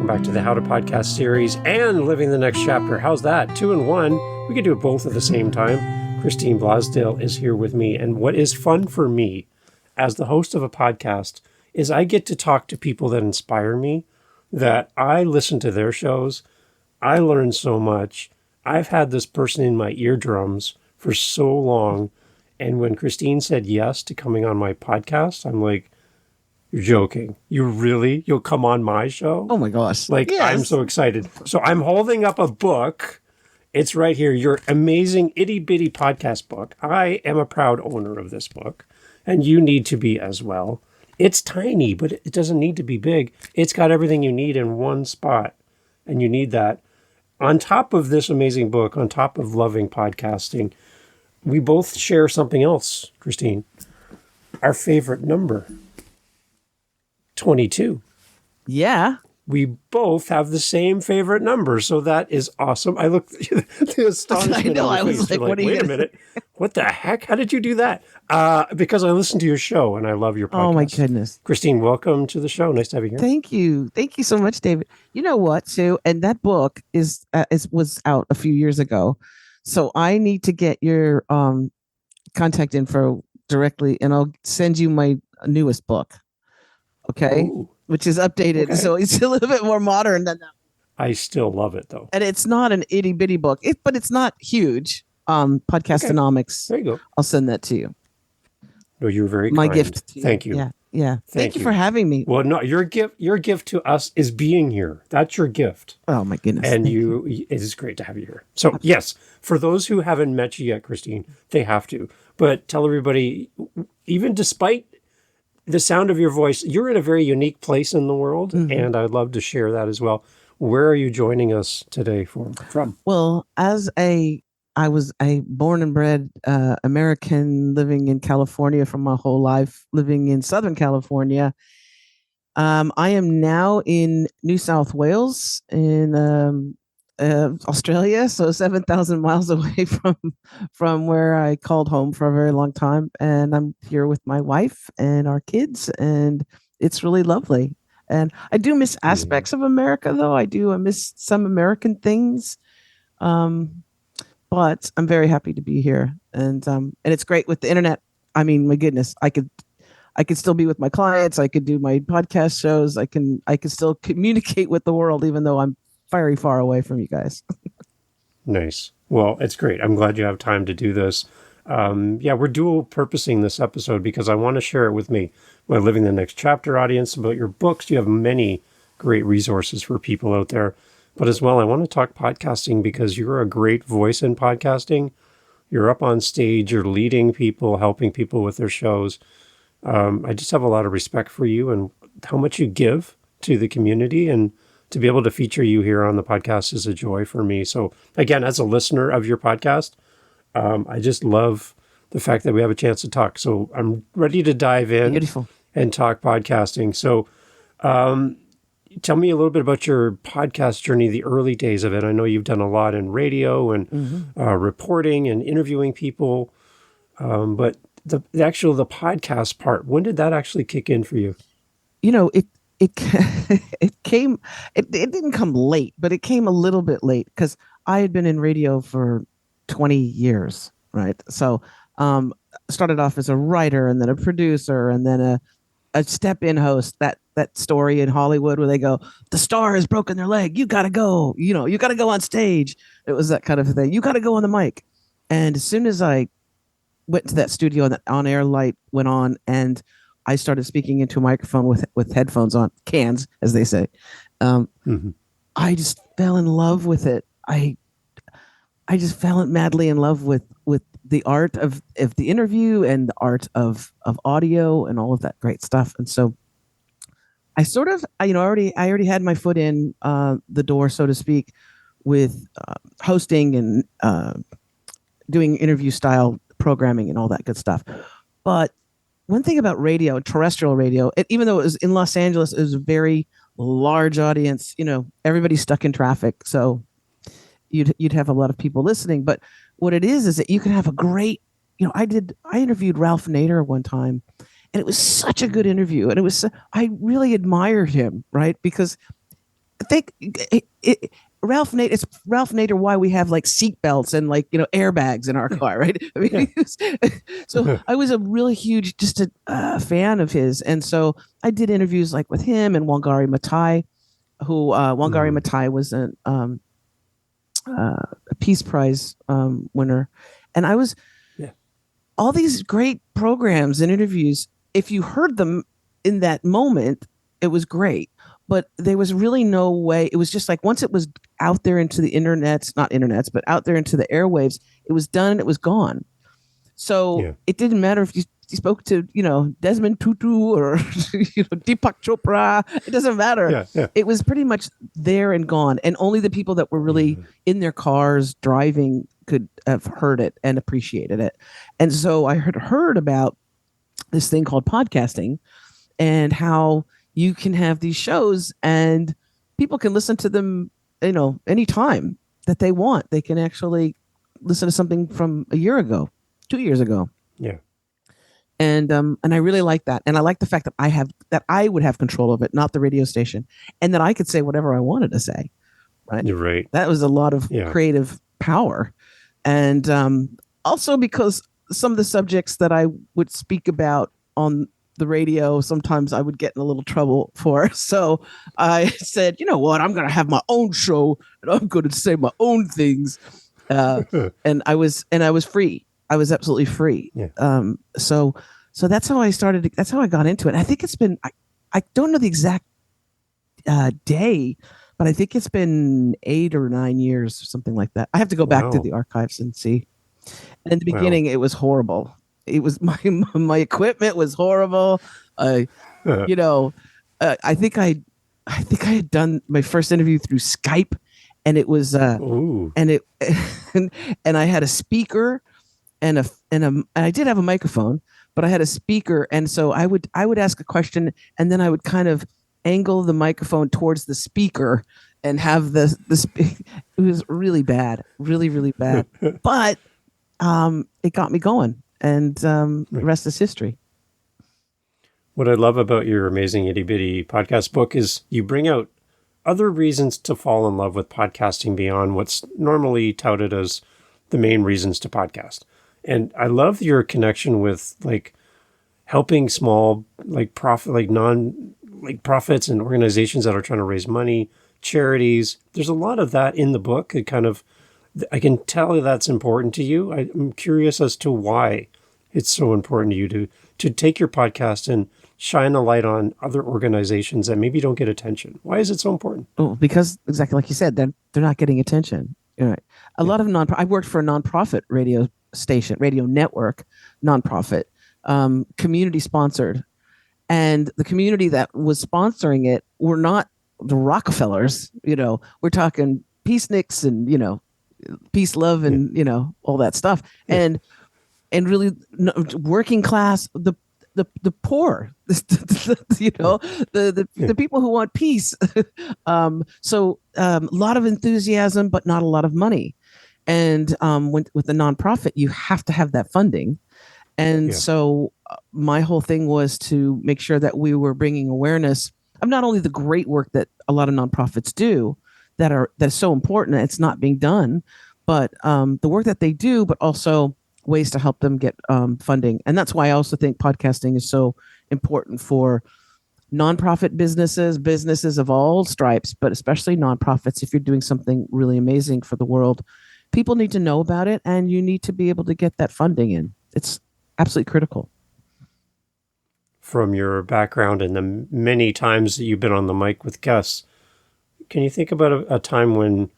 welcome back to the How to Podcast series and Living the Next Chapter. How's that? 2 in 1. We can do it both at the same time. Christine Blosdale is here with me, and what is fun for me as the host of a podcast is I get to talk to people that inspire me, that I listen to their shows. I learn so much. I've had this person in my eardrums for so long, and when Christine said yes to coming on my podcast, I'm like, you're joking. You'll come on my show? Oh my gosh. Like, yes. I'm so excited. So I'm holding up a book. It's right here. Your amazing itty bitty podcast book. I am a proud owner of this book, and you need to be as well. It's tiny, but it doesn't need to be big. It's got everything you need in one spot, and you need that. On top of this amazing book, on top of loving podcasting, we both share something else, Christine. Our favorite number. 22. Yeah. We both have the same favorite number, so that is awesome. I looked the astonishment. I know. I was like, what are you wait a minute. What the heck? How did you do that? Because I listen to your show and I love your podcast. Oh my goodness. Christine, welcome to the show. Nice to have you here. Thank you. Thank you so much, David. You know what, Sue? And that book was out a few years ago. So I need to get your contact info directly, and I'll send you my newest book. Okay. Ooh. Which is updated. Okay. So it's a little bit more modern than that. I still love it though. And it's not an itty bitty book, but it's not huge. Podcastonomics. Okay. There you go. I'll send that to you. No, you're very my kind. Gift to you. Thank you. Yeah. Yeah. Thank you for having me. Well, no, your gift to us is being here. That's your gift. Oh my goodness. And it is great to have you here. So yes, for those who haven't met you yet, Christine, they have to. But tell everybody, even despite the sound of your voice, you're in a very unique place in the world, and I'd love to share that as well. Where are you joining us today from? Well, I was a born and bred American living in California for my whole life, living in Southern California. I am now in New South Wales in Australia, so 7,000 miles away from where I called home for a very long time. And I'm here with my wife and our kids, and it's really lovely. And I do miss aspects of America, though. I miss some American things. But I'm very happy to be here. And it's great with the internet. I mean, my goodness, I could still be with my clients. I could do my podcast shows. I can still communicate with the world, even though I'm very far away from you guys. Nice. Well, it's great. I'm glad you have time to do this. We're dual purposing this episode because I want to share it with my Living the Next Chapter audience about your books. You have many great resources for people out there. But as well, I want to talk podcasting because you're a great voice in podcasting. You're up on stage, you're leading people, helping people with their shows. I just have a lot of respect for you and how much you give to the community, and to be able to feature you here on the podcast is a joy for me. So again, as a listener of your podcast, I just love the fact that we have a chance to talk. So I'm ready to dive in. Beautiful. And talk podcasting. So tell me a little bit about your podcast journey, the early days of it. I know you've done a lot in radio and reporting and interviewing people, but the podcast part, when did that actually kick in for you? You know, it didn't come late, but it came a little bit late because I had been in radio for 20 years, right? So started off as a writer and then a producer and then a step-in host, that story in Hollywood where they go, the star has broken their leg, you gotta go, you gotta go on stage. It was that kind of thing. You gotta go on the mic. And as soon as I went to that studio and the on-air light went on and I started speaking into a microphone with headphones on, cans, as they say. I just fell in love with it. I just fell madly in love with the art of the interview and the art of audio and all of that great stuff. And so I sort of, I already had my foot in the door, so to speak, with hosting and doing interview style programming and all that good stuff. But one thing about radio, terrestrial radio, even though it was in Los Angeles, it was a very large audience. Everybody's stuck in traffic, so you'd have a lot of people listening. But what it is that you can have a great, I interviewed Ralph Nader one time, and it was such a good interview, and I really admired him, right? Because think Ralph Nader why we have like seat belts and like, airbags in our car, right? I mean, so I was a really huge just a fan of his, and so I did interviews like with him and Wangari Maathai, who Wangari Maathai was a Peace Prize winner, and I was all these great programs and interviews. If you heard them in that moment, it was great. But there was really no way. It was just like once it was out there into the not internets, but out there into the airwaves, it was done and it was gone. So it didn't matter if you spoke to, Desmond Tutu or, Deepak Chopra. It doesn't matter. It was pretty much there and gone. And only the people that were really in their cars driving could have heard it and appreciated it. And so I heard about this thing called podcasting and how you can have these shows and people can listen to them, anytime that they want. They can actually listen to something from a year ago, 2 years ago. Yeah. And I really like that. And I like the fact that I would have control of it, not the radio station, and that I could say whatever I wanted to say. Right. You're right. That was a lot of creative power. And also because some of the subjects that I would speak about on the radio, sometimes I would get in a little trouble for. So I said, you know what, I'm going to have my own show and I'm going to say my own things. And I was free. I was absolutely free. Yeah. So that's how I started. That's how I got into it. I think it's been, I don't know the exact day, but I think it's been 8 or 9 years or something like that. I have to go back to the archives and see. And in the beginning, it was horrible. It was my equipment was horrible. I think I had done my first interview through Skype, and it was and I had a speaker and I did have a microphone, but I had a speaker, and so I would ask a question, and then I would kind of angle the microphone towards the speaker and have it was really bad, really, really bad. But it got me going, and the rest is history. What I love about your amazing itty bitty podcast book is you bring out other reasons to fall in love with podcasting beyond what's normally touted as the main reasons to podcast. And I love your connection with like helping small, profits and organizations that are trying to raise money, charities. There's a lot of that in the book. I can tell that's important to you. I'm curious as to why it's so important to you to take your podcast and shine a light on other organizations that maybe don't get attention. Why is it so important? Oh, because exactly like you said, they're not getting attention. You're right. A lot of I worked for a nonprofit radio station, radio network, nonprofit, community sponsored, and the community that was sponsoring it were not the Rockefellers. We're talking peaceniks and peace, love, and all that stuff, and really working class, the poor, the people who want peace. So a lot of enthusiasm, but not a lot of money. And with the nonprofit, you have to have that funding. And so my whole thing was to make sure that we were bringing awareness of not only the great work that a lot of nonprofits do that's so important, it's not being done, but the work that they do, but also ways to help them get funding. And that's why I also think podcasting is so important for nonprofit businesses of all stripes, but especially nonprofits. If you're doing something really amazing for the world, people need to know about it, and you need to be able to get that funding in. It's absolutely critical. From your background and the many times that you've been on the mic with guests, can you think about a time when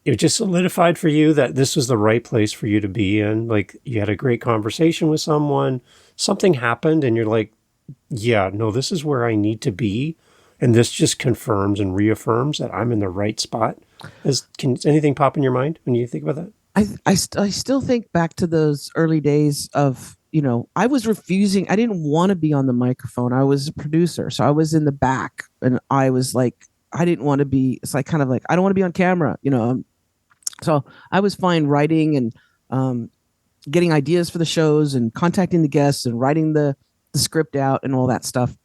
it just solidified for you that this was the right place for you to be in? Like you had a great conversation with someone, something happened, and you're like, yeah, no, this is where I need to be. And this just confirms and reaffirms that I'm in the right spot. Can anything pop in your mind when you think about that? I still think back to those early days of, I was refusing. I didn't want to be on the microphone. I was a producer. So I was in the back, and I was like, I didn't want to be, it's like kind of like, I don't want to be on camera, So I was fine writing and getting ideas for the shows and contacting the guests and writing the script out and all that stuff,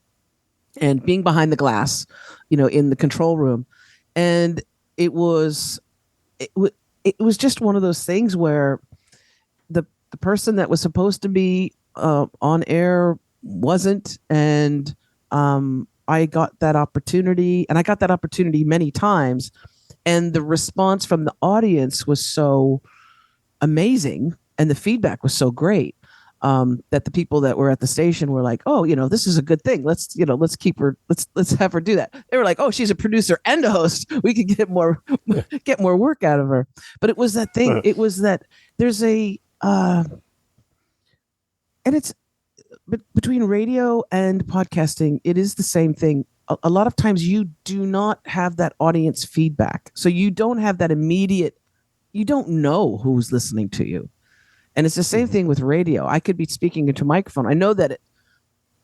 and being behind the glass, in the control room. And it was it, w- it was just one of those things where the person that was supposed to be on air wasn't, and I got that opportunity, and I got that opportunity many times, and the response from the audience was so amazing, and the feedback was so great, that the people that were at the station were like, "Oh, this is a good thing. Let's keep her. Let's have her do that." They were like, "Oh, she's a producer and a host. We could get more work out of her." But it was that thing. It was that there's and it's between radio and podcasting. It is the same thing. A lot of times you do not have that audience feedback, so you don't have that immediate. You don't know who's listening to you. And it's the same thing with radio. I could be speaking into a microphone. I know that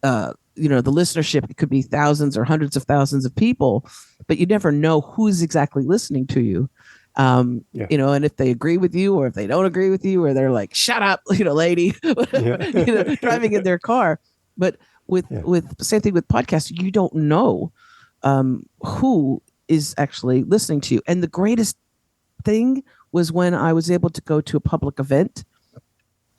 the listenership, it could be thousands or hundreds of thousands of people, but you never know who's exactly listening to you. And if they agree with you or if they don't agree with you, or they're like, "Shut up, lady," driving in their car. But with same thing with podcasts, you don't know who is actually listening to you. And the greatest thing was when I was able to go to a public event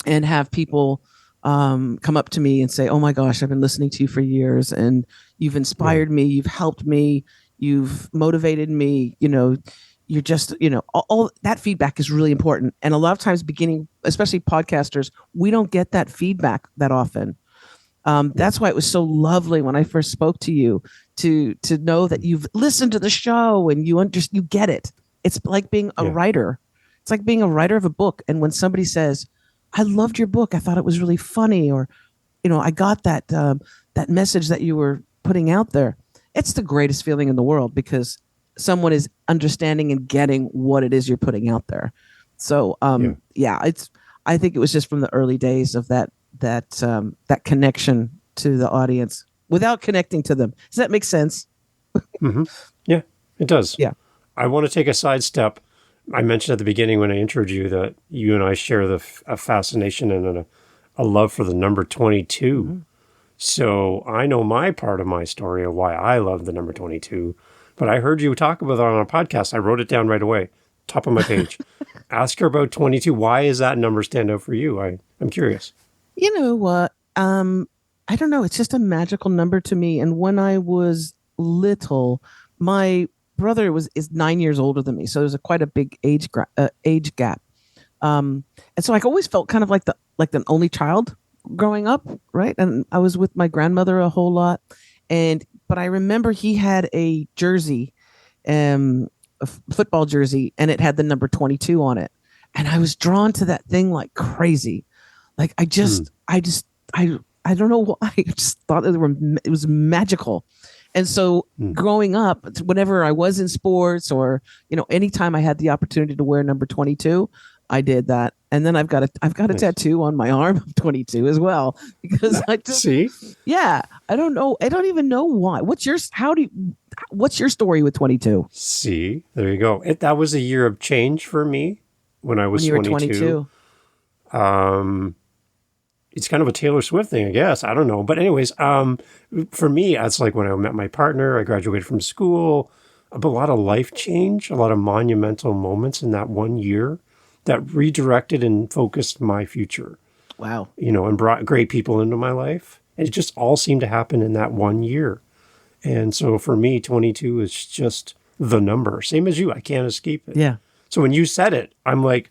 and have people come up to me and say, "Oh my gosh, I've been listening to you for years, and you've inspired me, you've helped me, you've motivated me. You're just, all that feedback is really important." And a lot of times, especially podcasters, we don't get that feedback that often. That's why it was so lovely when I first spoke to you to know that you've listened to the show and you get it. It's like being a writer. It's like being a writer of a book. And when somebody says, "I loved your book. I thought it was really funny," or, "I got that message that you were putting out there." It's the greatest feeling in the world, because someone is understanding and getting what it is you're putting out there. So, I think it was just from the early days of that connection to the audience without connecting to them. Does that make sense? Mm-hmm. Yeah, it does. Yeah. I want to take a sidestep. I mentioned at the beginning when I introduced you that you and I share a fascination and a love for the number 22. Mm-hmm. So I know my part of my story of why I love the number 22, but I heard you talk about it on a podcast. I wrote it down right away, top of my page. Ask her about 22. Why is that number stand out for you? I'm curious. You know what? I don't know. It's just a magical number to me. And when I was little, my brother is 9 years older than me, so there's quite a big age gap. And so I always felt kind of like the only child growing up, right? And I was with my grandmother a whole lot, but I remember he had a jersey, a football jersey, and it had the number 22 on it, and I was drawn to that thing like crazy. Like I don't know why. I just thought it was magical. And so growing up, whenever I was in sports or, anytime I had the opportunity to wear number 22, I did that. And then I've got a tattoo on my arm of 22 as well, because I just see. Yeah, I don't know. I don't even know why. What's your story with 22? See, there you go. That was a year of change for me when I was 22. It's kind of a Taylor Swift thing, I guess. I don't know. But anyways, for me, it's like when I met my partner, I graduated from school, a lot of life change, a lot of monumental moments in that 1 year that redirected and focused my future. Wow. And brought great people into my life. And it just all seemed to happen in that 1 year. And so for me, 22 is just the number. Same as you. I can't escape it. Yeah. So when you said it, I'm like,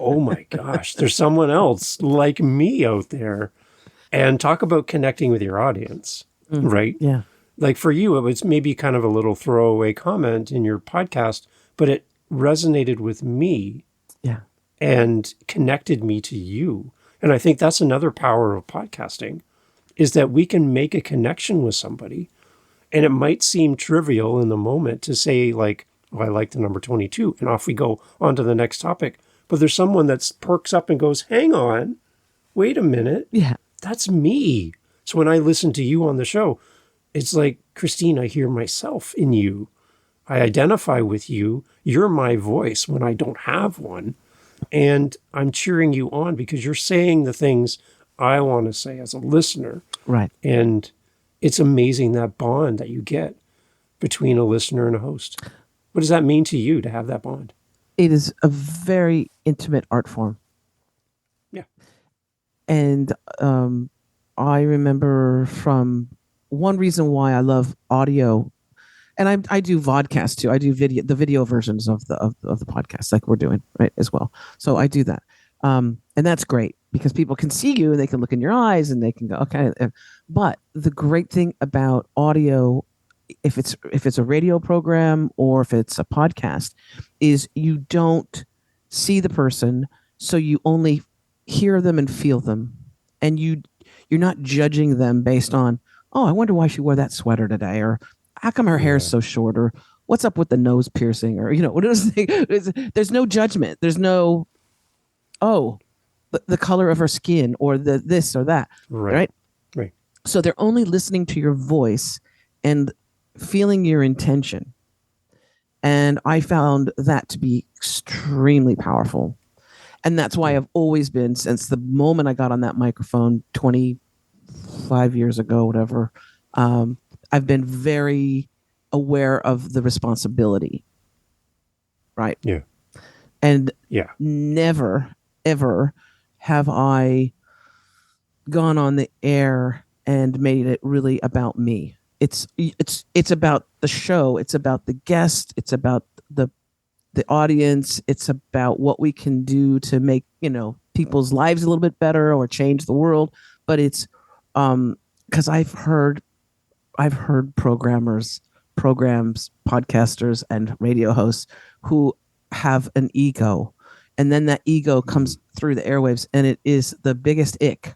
oh my gosh, there's someone else like me out there. And talk about connecting with your audience, right? Yeah. Like for you, it was maybe kind of a little throwaway comment in your podcast, but it resonated with me. Yeah. And connected me to you. And I think that's another power of podcasting, is that we can make a connection with somebody. And it might seem trivial in the moment to say like, "Oh, I like the number 22," and off we go on to the next topic. But there's someone that perks up and goes, "Hang on, wait a minute. Yeah. That's me." So when I listen to you on the show, it's like, Christine, I hear myself in you. I identify with you. You're my voice when I don't have one. And I'm cheering you on because you're saying the things I want to say as a listener. Right. And it's amazing that bond that you get. between a listener and a host? What does that mean to you to have that bond? It is a very intimate art form. Yeah. And I remember from one reason why I love audio, and I do vodcast too. I do the video versions of the podcast, like we're doing right as well. So I do that, and that's great because people can see you and they can look in your eyes and they can go, okay. But the great thing about audio, if it's a radio program or if it's a podcast, is you don't see the person, so you only hear them and feel them, and you're not judging them based on, oh, I wonder why she wore that sweater today, or how come her hair is so short, or what's up with the nose piercing, or what is there's no judgment. There's no, oh, the color of her skin or the this or that, right? Right. So they're only listening to your voice and feeling your intention. And I found that to be extremely powerful. And that's why I've always been, since the moment I got on that microphone 25 years ago, whatever, I've been very aware of the responsibility. Right. Yeah. And yeah, never, ever have I gone on the air and made it really about me. It's about the show. It's about the guest. It's about the audience. It's about what we can do to make, people's lives a little bit better or change the world. But it's because I've heard programs, podcasters, and radio hosts who have an ego, and then that ego comes through the airwaves, and it is the biggest ick.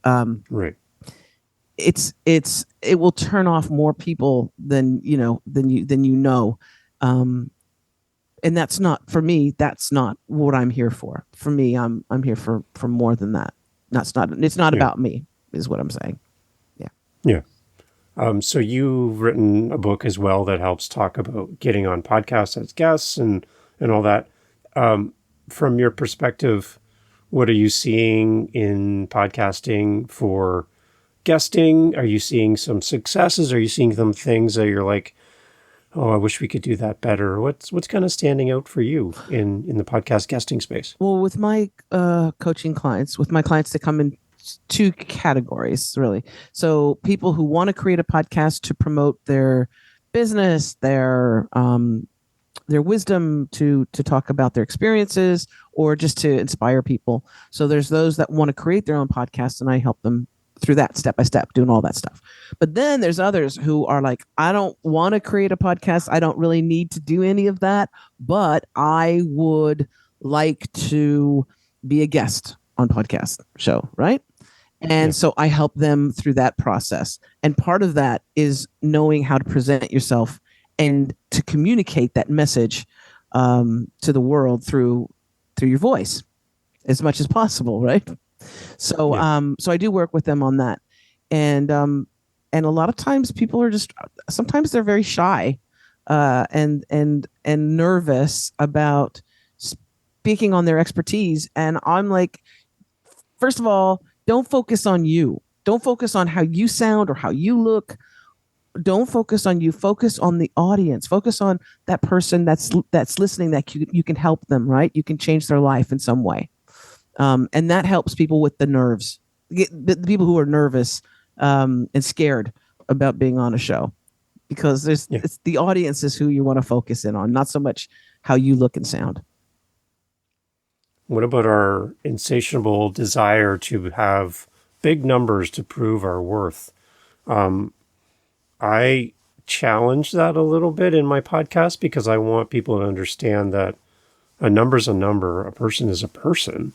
Right. It will turn off more people than and that's not, for me, that's not what I'm here for. For me, I'm here for more than that. It's not about me, is what I'm saying. Yeah. Yeah. So you've written a book as well that helps talk about getting on podcasts as guests and all that. From your perspective, what are you seeing in podcasting for guesting? Are you seeing some successes? Are you seeing some things that you're like, oh, I wish we could do that better? What's kind of standing out for you in the podcast guesting space? Well, with my coaching clients, they come in two categories, really. So people who want to create a podcast to promote their business, their wisdom, to talk about their experiences, or just to inspire people. So there's those that want to create their own podcast, and I help them through that step by step, doing all that stuff. But then there's others who are like, I don't want to create a podcast. I don't really need to do any of that, but I would like to be a guest on podcast show, right? And so I help them through that process. And part of that is knowing how to present yourself and to communicate that message to the world through your voice as much as possible, right? So so I do work with them on that. And a lot of times people are sometimes they're very shy and nervous about speaking on their expertise. And I'm like, first of all, don't focus on you. Don't focus on how you sound or how you look. Don't focus on you. Focus on the audience. Focus on that person that's listening, that you can help them, right? You can change their life in some way. And that helps people with the nerves, the people who are nervous and scared about being on a show, because it's the audience is who you want to focus in on, not so much how you look and sound. What about our insatiable desire to have big numbers to prove our worth? I challenge that a little bit in my podcast because I want people to understand that a number's a number, a person is a person.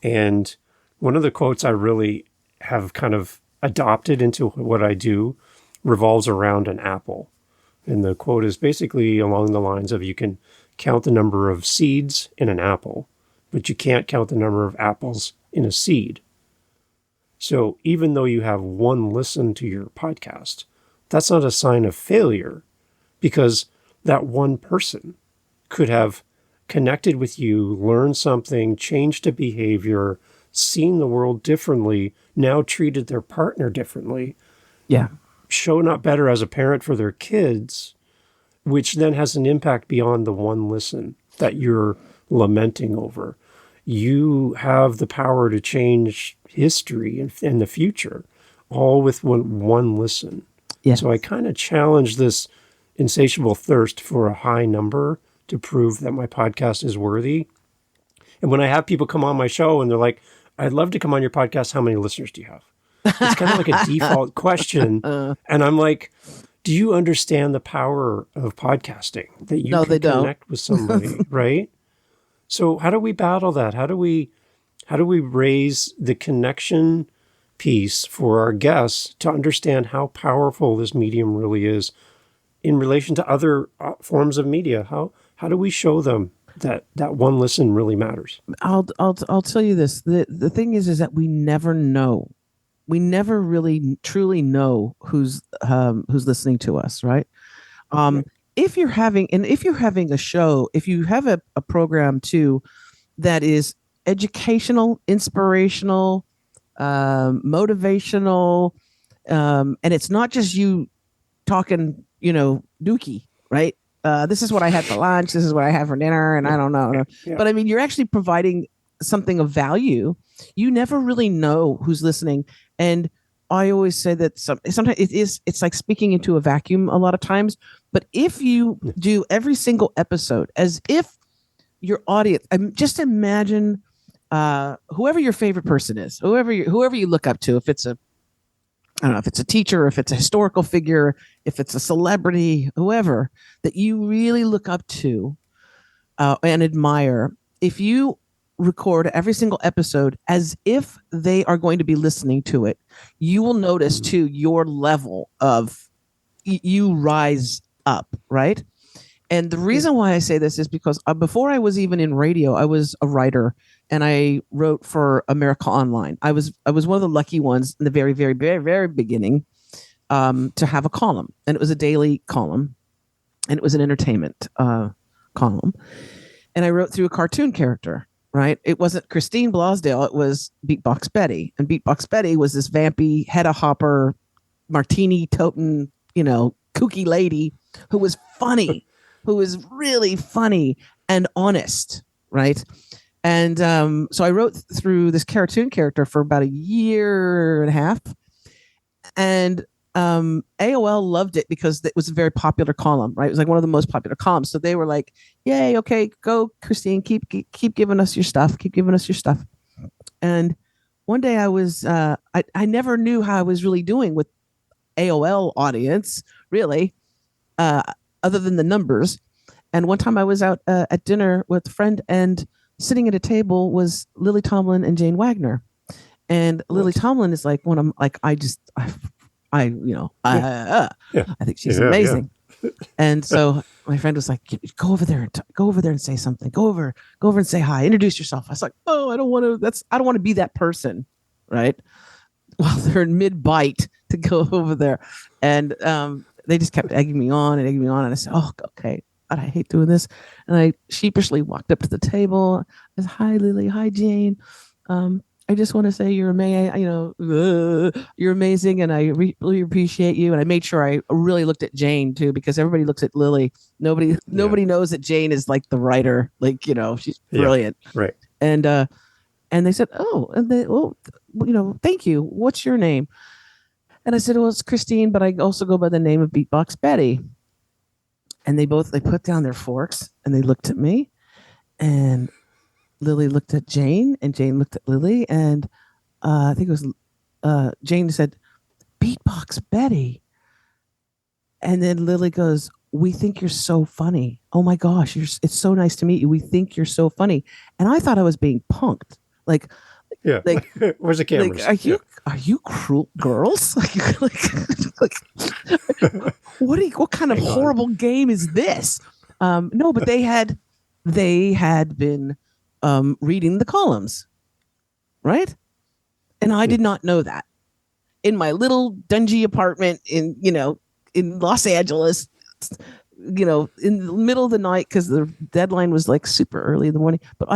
And one of the quotes I really have kind of adopted into what I do revolves around an apple. And the quote is basically along the lines of, you can count the number of seeds in an apple, but you can't count the number of apples in a seed. So even though you have one listen to your podcast, that's not a sign of failure, because that one person could have connected with you, learned something, changed a behavior, seen the world differently, now treated their partner differently. Yeah. shown up better as a parent for their kids, which then has an impact beyond the one listen that you're lamenting over. You have the power to change history in the future, all with one listen. Yes. So I kind of challenge this insatiable thirst for a high number to prove that my podcast is worthy. And when I have people come on my show and they're like, I'd love to come on your podcast, how many listeners do you have? It's kind of like a default question. And I'm like, do you understand the power of podcasting? That you can connect with somebody, right? So how do we battle that? How do we raise the connection piece for our guests to understand how powerful this medium really is in relation to other forms of media? How do we show them that one listen really matters? I'll tell you this. The thing is that we never know. We never really truly know who's listening to us, right? If you're having a show, if you have a program too that is educational, inspirational, motivational, and it's not just you talking, dookie, right? This is what I had for lunch. This is what I had for dinner, and I don't know. Yeah. But I mean, you're actually providing something of value. You never really know who's listening, and I always say that sometimes it's like speaking into a vacuum a lot of times. But if you do every single episode as if your audience, just imagine whoever your favorite person is, whoever you look up to, if it's I don't know if it's a teacher, if it's a historical figure, if it's a celebrity, whoever that you really look up to and admire. If you record every single episode as if they are going to be listening to it, you will notice too your level of you rise up, right? And the reason why I say this is because before I was even in radio, I was a writer and I wrote for America Online. I was one of the lucky ones in the very, very, very, very beginning to have a column, and it was a daily column, and it was an entertainment column, and I wrote through a cartoon character. Right. It wasn't Christine Blosdale. It was Beatbox Betty. And Beatbox Betty was this vampy, hedda hopper, martini toting, kooky lady who was funny, who was really funny and honest. Right. And so I wrote through this cartoon character for about a year and a half. And AOL loved it because it was a very popular column, right? It was like one of the most popular columns. So they were like, yay, okay, go, Christine, keep giving us your stuff. Keep giving us your stuff. And one day I was, I never knew how I was really doing with AOL audience, really, other than the numbers. And one time I was out at dinner with a friend, and sitting at a table was Lily Tomlin and Jane Wagner. And Lily Tomlin is like I think she's amazing. Yeah. And so my friend was like, go over there and say something. Go over and say hi. Introduce yourself. I was like, oh, I don't want to be that person. Right. While they're in mid bite to go over there. And they just kept egging me on. And I said, oh, okay. I hate doing this. And I sheepishly walked up to the table. I said, hi, Lily. Hi, Jane. I just want to say you're amazing. You're amazing, and I really appreciate you. And I made sure I really looked at Jane too, because everybody looks at Lily. Nobody knows that Jane is like the writer. Like she's brilliant, right? And they said, thank you. What's your name? And I said, well, it's Christine, but I also go by the name of Beatbox Betty. And they put down their forks and they looked at me, and Lily looked at Jane, and Jane looked at Lily, and I think it was Jane said, Beatbox Betty. And then Lily goes, we think you're so funny. Oh my gosh, it's so nice to meet you. We think you're so funny. And I thought I was being punked. Like, where's the cameras? Like, are you cruel girls? What kind of horrible game is this? No, but they had been reading the columns, right? And I did not know that. In my little dingy apartment in Los Angeles, in the middle of the night, because the deadline was like super early in the morning. But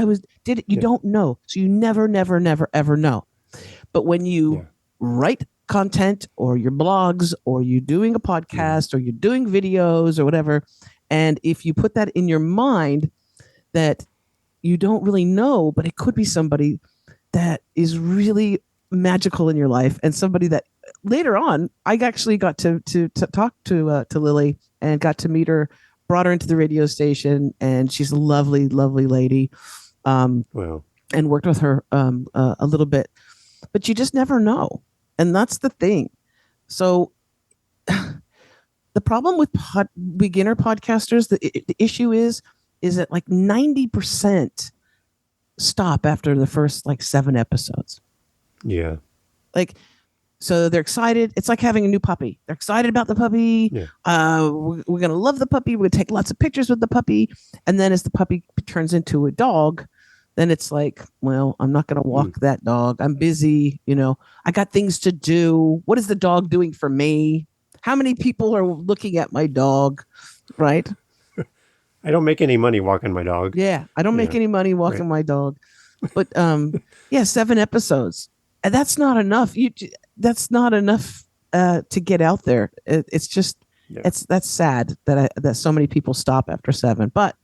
you don't know. So you never, ever know. But when you write content or your blogs or you're doing a podcast or you're doing videos or whatever. And if you put that in your mind that you don't really know, but it could be somebody that is really magical in your life and somebody that later on, I actually got to talk to Lily and got to meet her, brought her into the radio station, and she's a lovely, lovely lady. Wow. And worked with her a little bit, but you just never know. And that's the thing. So the problem with beginner podcasters, the issue is that like 90% stop after the first like 7 episodes. Yeah. Like, so they're excited. It's like having a new puppy. They're excited about the puppy. Yeah. We're going to love the puppy. We're going to take lots of pictures with the puppy. And then as the puppy turns into a dog, then it's like, well, I'm not going to walk that dog. I'm busy. I got things to do. What is the dog doing for me? How many people are looking at my dog? Right. I don't make any money walking my dog. Yeah. I don't make any money walking my dog. But 7 episodes. And that's not enough. That's not enough to get out there. It's just, that's sad that so many people stop after 7. But,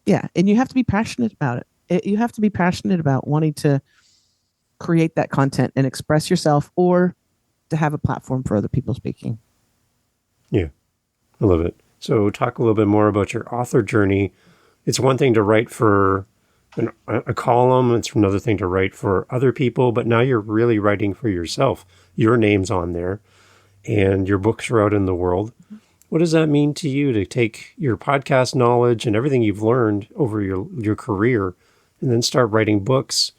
yeah, and you have to be passionate about it. You have to be passionate about wanting to create that content and express yourself, or to have a platform for other people speaking. Yeah, I love it. So talk a little bit more about your author journey. It's one thing to write for a column. It's another thing to write for other people, but now you're really writing for yourself. Your name's on there, and your books are out in the world. What does that mean to you to take your podcast knowledge and everything you've learned over your career and then start writing books?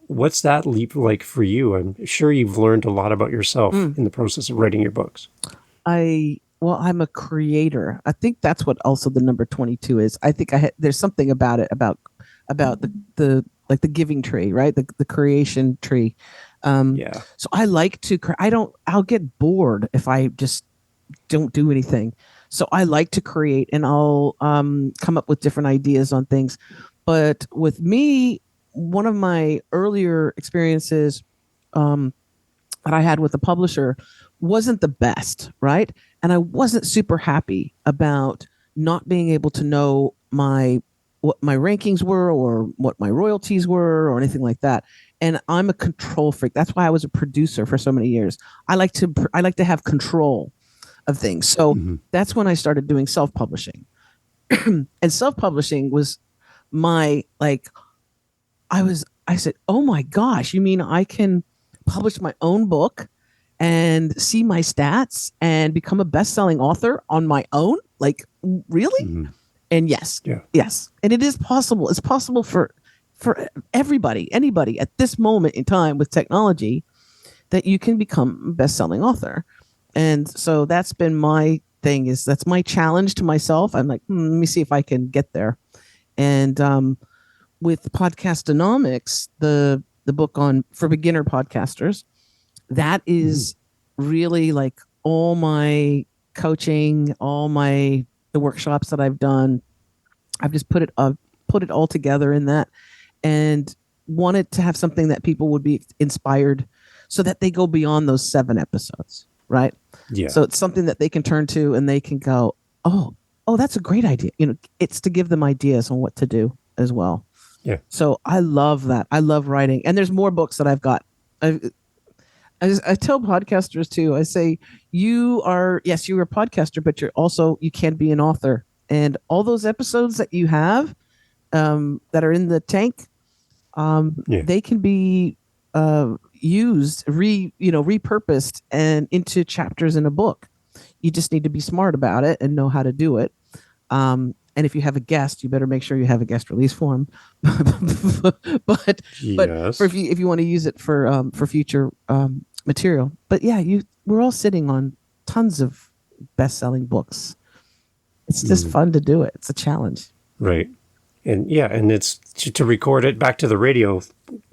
What's that leap like for you? I'm sure you've learned a lot about yourself in the process of writing your books. I'm a creator. I think that's what also the number 22 is. I think there's something about it, about the like the giving tree, right? The creation tree. So I like to, I'll get bored if I just don't do anything. So I like to create, and I'll come up with different ideas on things. But with me, one of my earlier experiences that I had with a publisher wasn't the best, right? And I wasn't super happy about not being able to know what my rankings were or what my royalties were or anything like that. And I'm a control freak. That's why I was a producer for so many years. I like to have control of things. So that's when I started doing self-publishing. And self-publishing was I said, oh my gosh, you mean I can publish my own book and see my stats and become a best-selling author on my own? Like, really? And yes. And it is possible. It's possible for everybody, anybody at this moment in time with technology, that you can become a best-selling author. And so that's been my thing, that's my challenge to myself. I'm like, let me see if I can get there. And with Podcastonomics, the book for beginner podcasters, that is really like all my coaching, the workshops that I've done. I've just put it all together in that, and wanted to have something that people would be inspired, so that they go beyond those 7 episodes. Right. Yeah. So it's something that they can turn to and they can go, oh, that's a great idea. It's to give them ideas on what to do as well. Yeah. So I love that. I love writing. And there's more books that I've got. I tell podcasters too, I say, you're a podcaster, but you can be an author. And all those episodes that you have that are in the tank, they can be used, repurposed and into chapters in a book. You just need to be smart about it and know how to do it. And if you have a guest, you better make sure you have a guest release form. but if you want to use it for future material. But yeah, we're all sitting on tons of best-selling books. It's just fun to do it. It's a challenge. Right. And it's to record it, back to the radio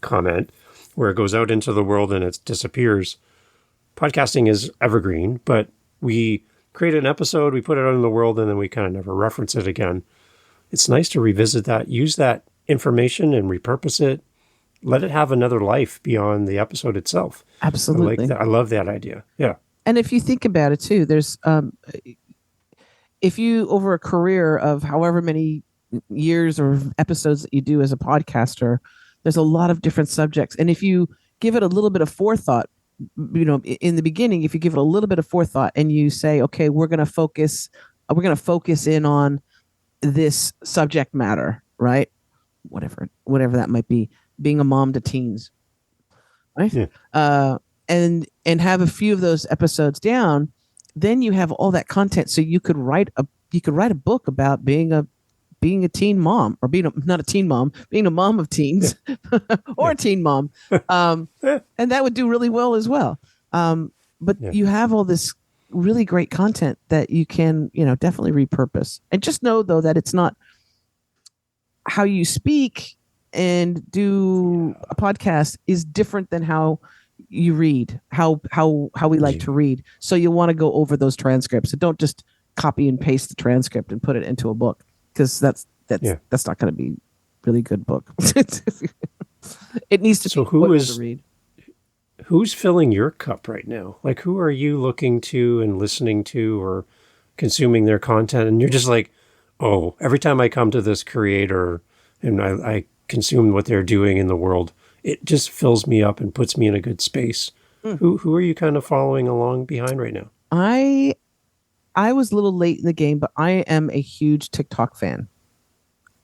comment, where it goes out into the world and it disappears. Podcasting is evergreen, but we create an episode, we put it out in the world, and then we kind of never reference it again. It's nice to revisit that, use that information and repurpose it, let it have another life beyond the episode itself. Absolutely. I like that. I love that idea. Yeah. And if you think about it too, there's if you over a career of however many years or episodes that you do as a podcaster, there's a lot of different subjects. And if you give it a little bit of forethought, in the beginning, if you give it a little bit of forethought and you say, okay, we're going to focus in on this subject matter, right? Whatever that might be, being a mom to teens, right? Yeah. And have a few of those episodes down, then you have all that content. So you could write a book about being a teen mom, or not a teen mom, being a mom of teens, or a teen mom. And that would do really well as well. But you have all this really great content that you can, definitely repurpose. And just know though that it's not how you speak and do a podcast is different than how you read, how we like to read. So you'll want to go over those transcripts. So don't just copy and paste the transcript and put it into a book, because that's not going to be really good book. It needs to be to read. Who's filling your cup right now? Like, who are you looking to and listening to or consuming their content? And you're just like, oh, every time I come to this creator and I consume what they're doing in the world, it just fills me up and puts me in a good space. Who are you kind of following along behind right now? I was a little late in the game, but I am a huge TikTok fan.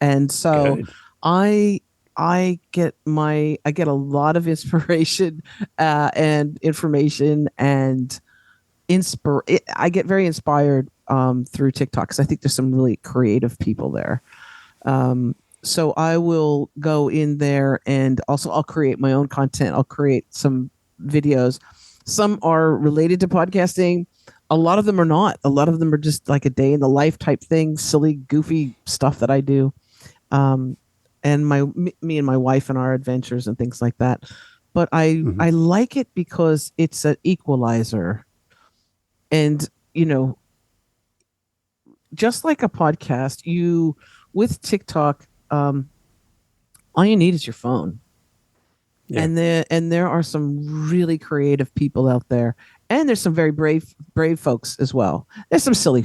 And so good. I get a lot of inspiration and information and I get very inspired through TikTok, because I think there's some really creative people there. So I will go in there, and also I'll create my own content. I'll create some videos. Some are related to podcasting. A lot of them are not. A lot of them are just like a day in the life type thing, silly, goofy stuff that I do. And me and my wife and our adventures and things like that. But I like it because it's an equalizer. And, just like a podcast, with TikTok, all you need is your phone. Yeah. And there are some really creative people out there, and there's some very brave folks as well. There's some silly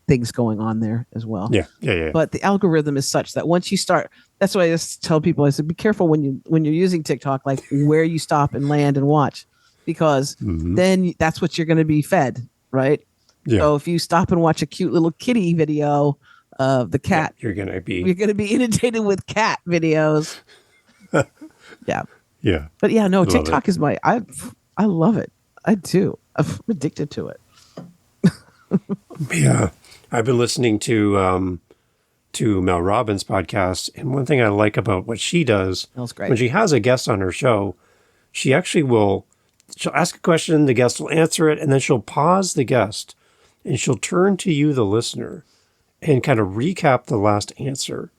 things going on there as well. Yeah. But the algorithm is such that once you start, that's why I just tell people, I said, be careful when you're using TikTok, like where you stop and land and watch, because then that's what you're going to be fed, right? Yeah. So if you stop and watch a cute little kitty video of the cat, you're going to be inundated with cat videos. Yeah. Yeah. But yeah, no, TikTok is I love it. I do. I'm addicted to it. Yeah. I've been listening to Mel Robbins' podcast, and one thing I like about what she does, when she has a guest on her show, she'll ask a question, the guest will answer it, and then she'll pause the guest, and she'll turn to you, the listener, and kind of recap the last answer,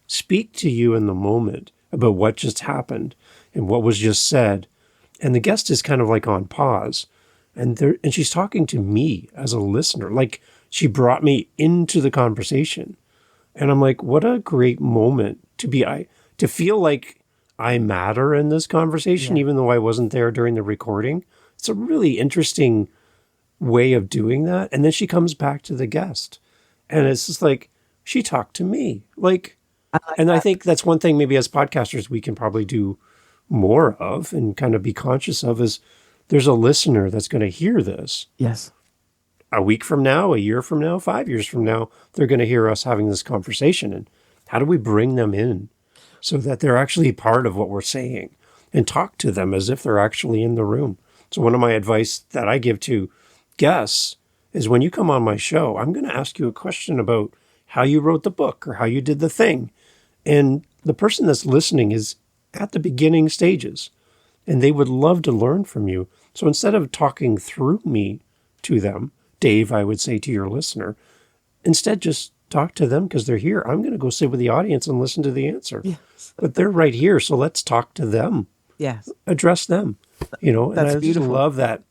speak to you in the moment about what just happened and what was just said. And the guest is kind of like on pause, and she's talking to me as a listener. Like, she brought me into the conversation, and I'm like, what a great moment to feel like I matter in this conversation, even though I wasn't there during the recording. It's a really interesting way of doing that. And then she comes back to the guest, and it's just like, she talked to me. I think that's one thing maybe as podcasters we can probably do more of and kind of be conscious of, is there's a listener that's going to hear this. Yes. A week from now, a year from now, 5 years from now, they're going to hear us having this conversation. And how do we bring them in so that they're actually part of what we're saying, and talk to them as if they're actually in the room? So one of my advice that I give to guests is, when you come on my show, I'm going to ask you a question about how you wrote the book or how you did the thing. And the person that's listening is at the beginning stages, and they would love to learn from you. So instead of talking through me to them, Dave, I would say to your listener, instead just talk to them because they're here. I'm going to go sit with the audience and listen to the answer. Yes. But they're right here, so let's talk to them. Yes. Address them. And That's I beautiful. just love that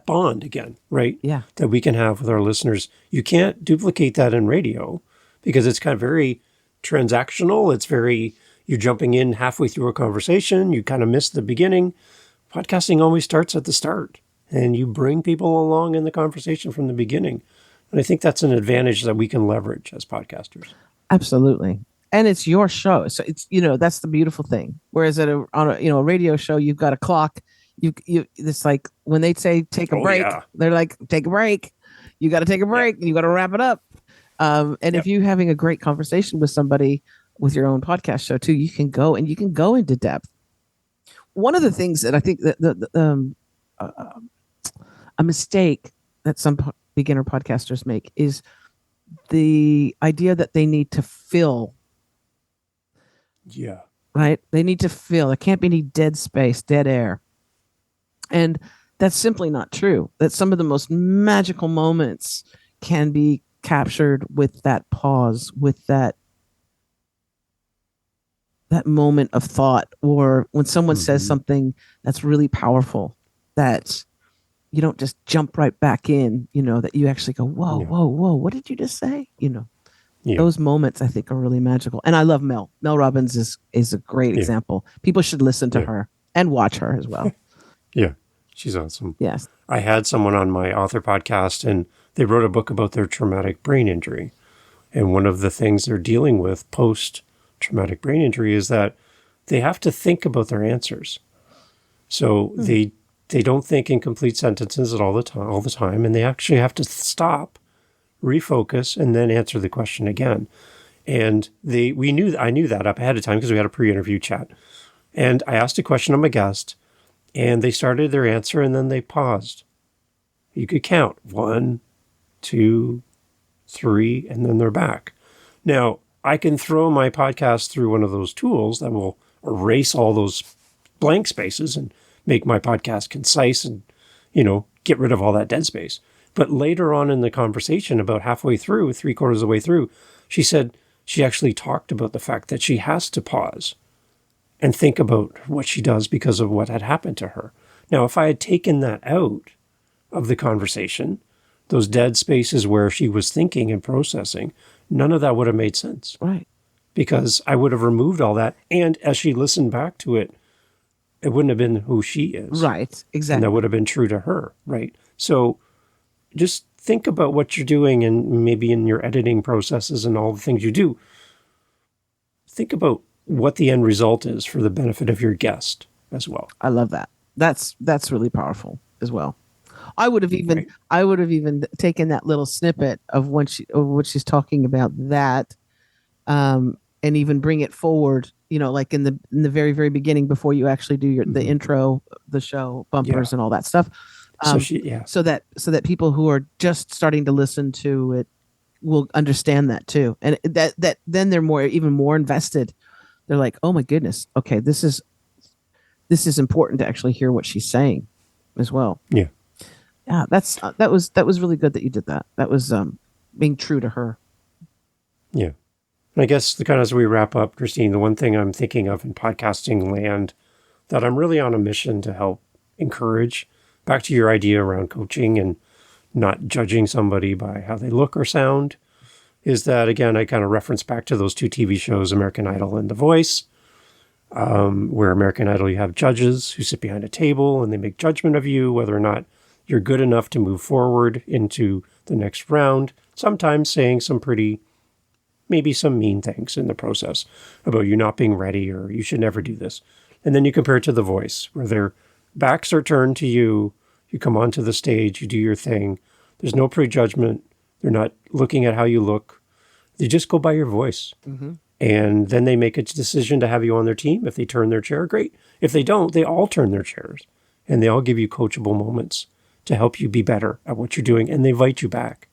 bond again, right? Yeah. That we can have with our listeners. You can't duplicate that in radio because it's kind of very transactional. It's very, you're jumping in halfway through a conversation, you kind of miss the beginning. Podcasting always starts at the start, and you bring people along in the conversation from the beginning. And I think that's an advantage that we can leverage as podcasters. Absolutely. And it's your show. So it's, that's the beautiful thing. Whereas on a radio show, you've got a clock. It's like when they say take a break, they're like, take a break. You got to take a break and you got to wrap it up. And if you're having a great conversation with somebody with your own podcast show too, you can go into depth. One of the things that I think that a mistake that some beginner podcasters make is the idea that they need to fill. Yeah. Right? They need to fill. There can't be any dead space, dead air. And that's simply not true. That some of the most magical moments can be captured with that pause, with that moment of thought, or when someone says something that's really powerful, that you don't just jump right back in, that you actually go, whoa, whoa, what did you just say? Those moments I think are really magical. And I love Mel. Mel Robbins is a great example. People should listen to her and watch her as well. Yeah, she's awesome. Yes. I had someone on my author podcast, and they wrote a book about their traumatic brain injury. And one of the things they're dealing with post-traumatic brain injury is that they have to think about their answers. So they don't think in complete sentences all the time, and they actually have to stop, refocus, and then answer the question again. And I knew that up ahead of time because we had a pre-interview chat. And I asked a question of my guest, and they started their answer, and then they paused. You could count 1, 2, 3, and then they're back. Now, I can throw my podcast through one of those tools that will erase all those blank spaces and make my podcast concise and, get rid of all that dead space. But later on in the conversation, about halfway through, 3/4 of the way through, she said she actually talked about the fact that she has to pause and think about what she does because of what had happened to her. Now, if I had taken that out of the conversation, those dead spaces where she was thinking and processing, none of that would have made sense. Right. Because I would have removed all that. And as she listened back to it, it wouldn't have been who she is. Right. Exactly. And that would have been true to her. Right. So just think about what you're doing, and maybe in your editing processes and all the things you do. Think about what the end result is for the benefit of your guest as well. I love that. That's really powerful as well. I would have even taken that little snippet of what she's talking about that, and even bring it forward. Like in the very, very beginning before you actually do the intro, the show bumpers and all that stuff. So that people who are just starting to listen to it will understand that too, and that then they're even more invested. They're like, oh my goodness, okay, this is important to actually hear what she's saying as well. Yeah. Yeah, that was really good that you did that. That was being true to her. Yeah. And I guess as we wrap up, Christine, the one thing I'm thinking of in podcasting land that I'm really on a mission to help encourage, back to your idea around coaching and not judging somebody by how they look or sound, is that, again, I kind of reference back to those 2 TV shows, American Idol and The Voice, where American Idol, you have judges who sit behind a table and they make judgment of you, whether or not you're good enough to move forward into the next round, sometimes saying maybe some mean things in the process about you not being ready or you should never do this. And then you compare it to The Voice, where their backs are turned to you, you come onto the stage, you do your thing. There's no prejudgment. They're not looking at how you look. They just go by your voice. Mm-hmm. And then they make a decision to have you on their team. If they turn their chair, great. If they don't, they all turn their chairs. And they all give you coachable moments to help you be better at what you're doing. And they invite you back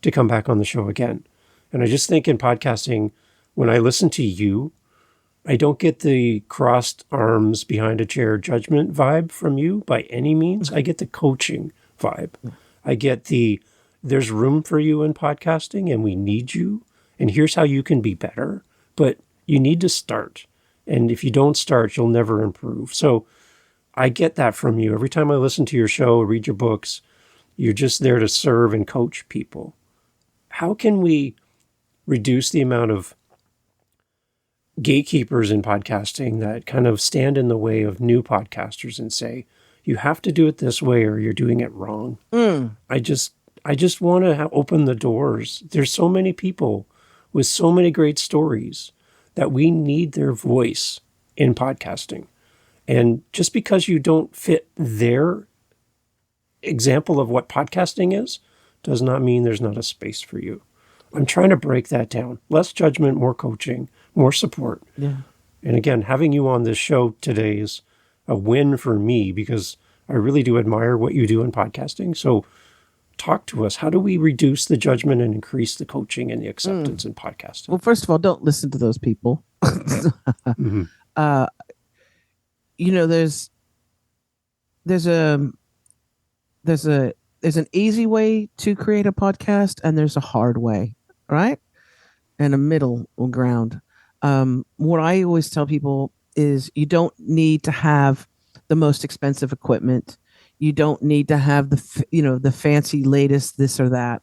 to come back on the show again. And I just think in podcasting, when I listen to you, I don't get the crossed arms behind a chair judgment vibe from you by any means. I get the coaching vibe. I get there's room for you in podcasting and we need you. And here's how you can be better. But you need to start. And if you don't start, you'll never improve. So I get that from you. Every time I listen to your show, read your books, you're just there to serve and coach people. How can we reduce the amount of gatekeepers in podcasting that kind of stand in the way of new podcasters and say, you have to do it this way or you're doing it wrong. I just want to open the doors. There's so many people with so many great stories that we need their voice in podcasting. And just because you don't fit their example of what podcasting is, does not mean there's not a space for you. I'm trying to break that down. Less judgment, more coaching, more support. Yeah. And again, having you on this show today is a win for me because I really do admire what you do in podcasting. So talk to us. How do we reduce the judgment and increase the coaching and the acceptance in podcasting? Well, first of all, don't listen to those people. Mm-hmm. There's an easy way to create a podcast and there's a hard way, right? And a middle ground. What I always tell people is you don't need to have the most expensive equipment. You don't need to have the fancy latest this or that.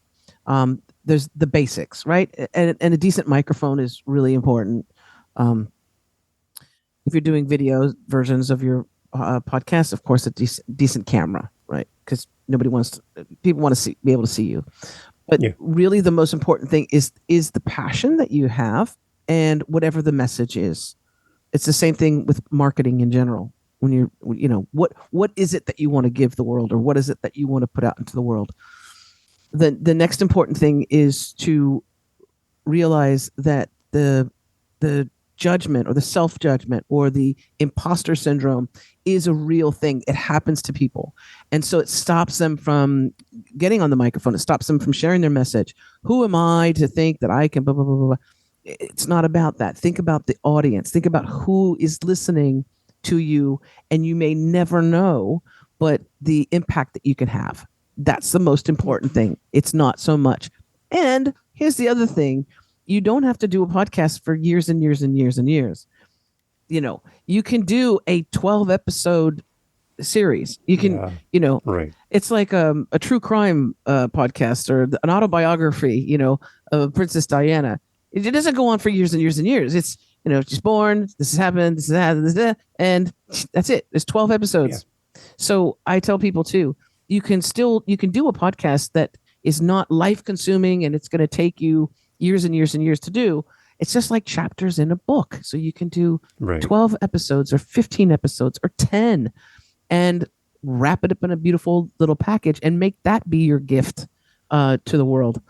There's the basics, right? And a decent microphone is really important. If you're doing video versions of your podcast, of course, a decent camera, right? Because people want to be able to see you. But really, the most important thing is the passion that you have and whatever the message is. It's the same thing with marketing in general. When what is it that you want to give the world, or what is it that you want to put out into the world? The next important thing is to realize that the judgment or the self-judgment or the imposter syndrome is a real thing. It happens to people. And so it stops them from getting on the microphone. It stops them from sharing their message. Who am I to think that I can blah, blah, blah, blah, blah. It's not about that. Think about the audience. Think about who is listening to you, and you may never know, but the impact that you can have. That's the most important thing. It's not so much. And here's the other thing. You don't have to do a podcast for years and years and years and years. You can do a 12 episode series. You can, right. It's like a true crime podcast or an autobiography, of Princess Diana. It doesn't go on for years and years and years. It's, she's born, this has happened, this is that, and that's it. There's 12 episodes. Yeah. So I tell people too, you can do a podcast that is not life consuming and it's going to take you years and years and years to do. It's just like chapters in a book. So you can do 12 episodes or 15 episodes or 10 and wrap it up in a beautiful little package and make that be your gift to the world.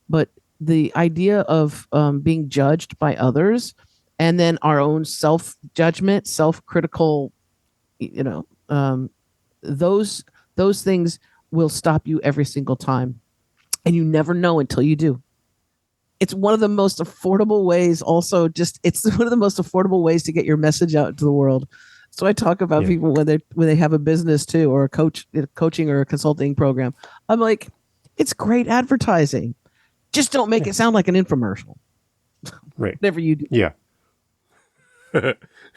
But the idea of being judged by others and then our own self-judgment, self-critical, those things will stop you every single time. And you never know until you do. It's one of the most affordable ways it's one of the most affordable ways to get your message out into the world. So I talk about people when they have a business too, or a coaching or a consulting program. I'm like, it's great advertising. Just don't make it sound like an infomercial. Right. Whatever you do. Yeah.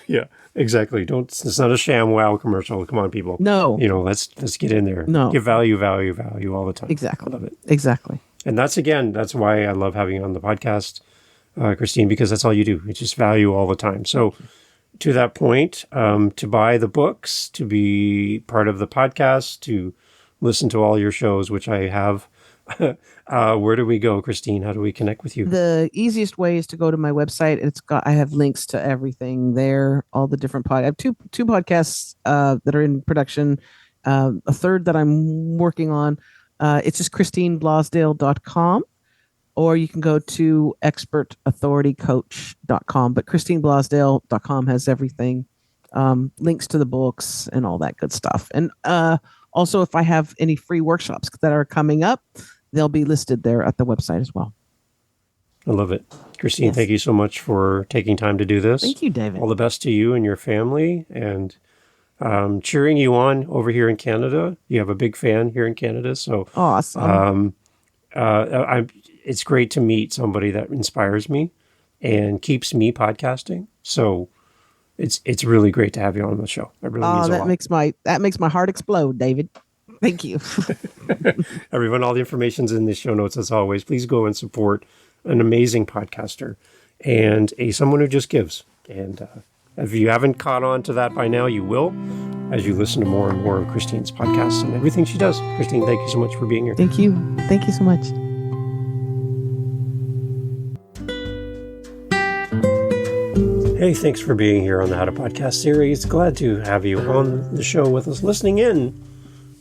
Yeah, exactly. It's not a sham wow commercial. Come on, people. No. Let's get in there. No. Give value all the time. Exactly. I love it. Exactly. And that's why I love having you on the podcast, Christine, because that's all you do. It's just value all the time. So to that point, to buy the books, to be part of the podcast, to listen to all your shows, which I have, where do we go, Christine? How do we connect with you? The easiest way is to go to my website. I have links to everything there, all the different I have two podcasts that are in production, a third that I'm working on. It's just ChristineBlosdale.com, or you can go to expertauthoritycoach.com. But ChristineBlosdale.com has everything, links to the books and all that good stuff. And also, if I have any free workshops that are coming up, they'll be listed there at the website as well. I love it. Christine, Thank you so much for taking time to do this. Thank you, David. All the best to you and your family, and cheering you on over here in Canada. You have a big fan here in Canada, so awesome. It's great to meet somebody that inspires me and keeps me podcasting. So it's really great to have you on the show. It really means a lot. That makes my heart explode, David. Thank you. Everyone, all the information's in the show notes as always. Please go and support an amazing podcaster. and someone who just gives. And if you haven't caught on to that by now, you will as you listen to more and more of Christine's podcasts and everything she does. Christine, thank you so much for being here. Thank you. Thank you so much. Hey, thanks for being here on the How to Podcast series. Glad to have you on the show with us, listening in.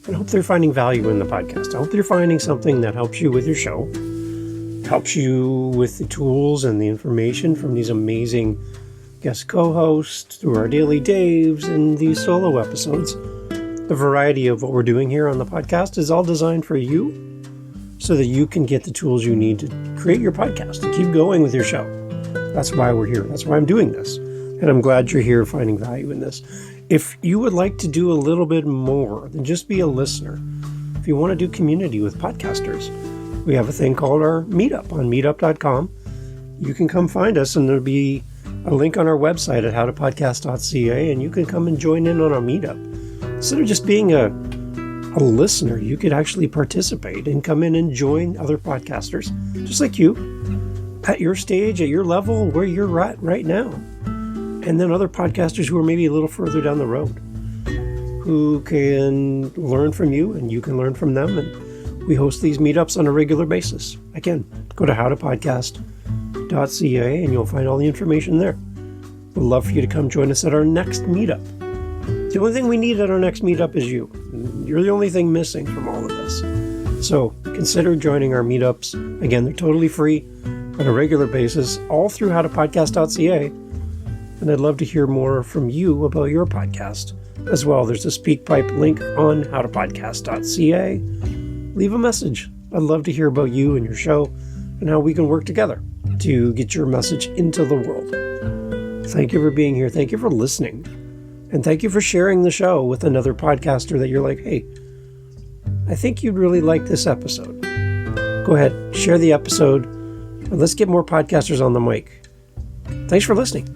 I hope they're finding value in the podcast. I hope they're finding something that helps you with your show, helps you with the tools and the information from these amazing guest co-hosts through our daily Daves and these solo episodes. The variety of what we're doing here on the podcast is all designed for you so that you can get the tools you need to create your podcast and keep going with your show. That's why we're here. That's why I'm doing this. And I'm glad you're here finding value in this. If you would like to do a little bit more than just be a listener, if you want to do community with podcasters, we have a thing called our Meetup on meetup.com. You can come find us, and there'll be a link on our website at howtopodcast.ca, and you can come and join in on our Meetup. Instead of just being a listener, you could actually participate and come in and join other podcasters, just like you, at your stage, at your level, where you're at right now. And then other podcasters who are maybe a little further down the road, who can learn from you and you can learn from them. And we host these meetups on a regular basis. Again, go to howtopodcast.ca and you'll find all the information there. We'd love for you to come join us at our next meetup. The only thing we need at our next meetup is you. You're the only thing missing from all of this. So consider joining our meetups. Again, they're totally free on a regular basis, all through howtopodcast.ca. And I'd love to hear more from you about your podcast as well. There's a SpeakPipe link on howtopodcast.ca. Leave a message. I'd love to hear about you and your show and how we can work together to get your message into the world. Thank you for being here. Thank you for listening. And thank you for sharing the show with another podcaster that you're like, hey, I think you'd really like this episode. Go ahead, share the episode, and let's get more podcasters on the mic. Thanks for listening.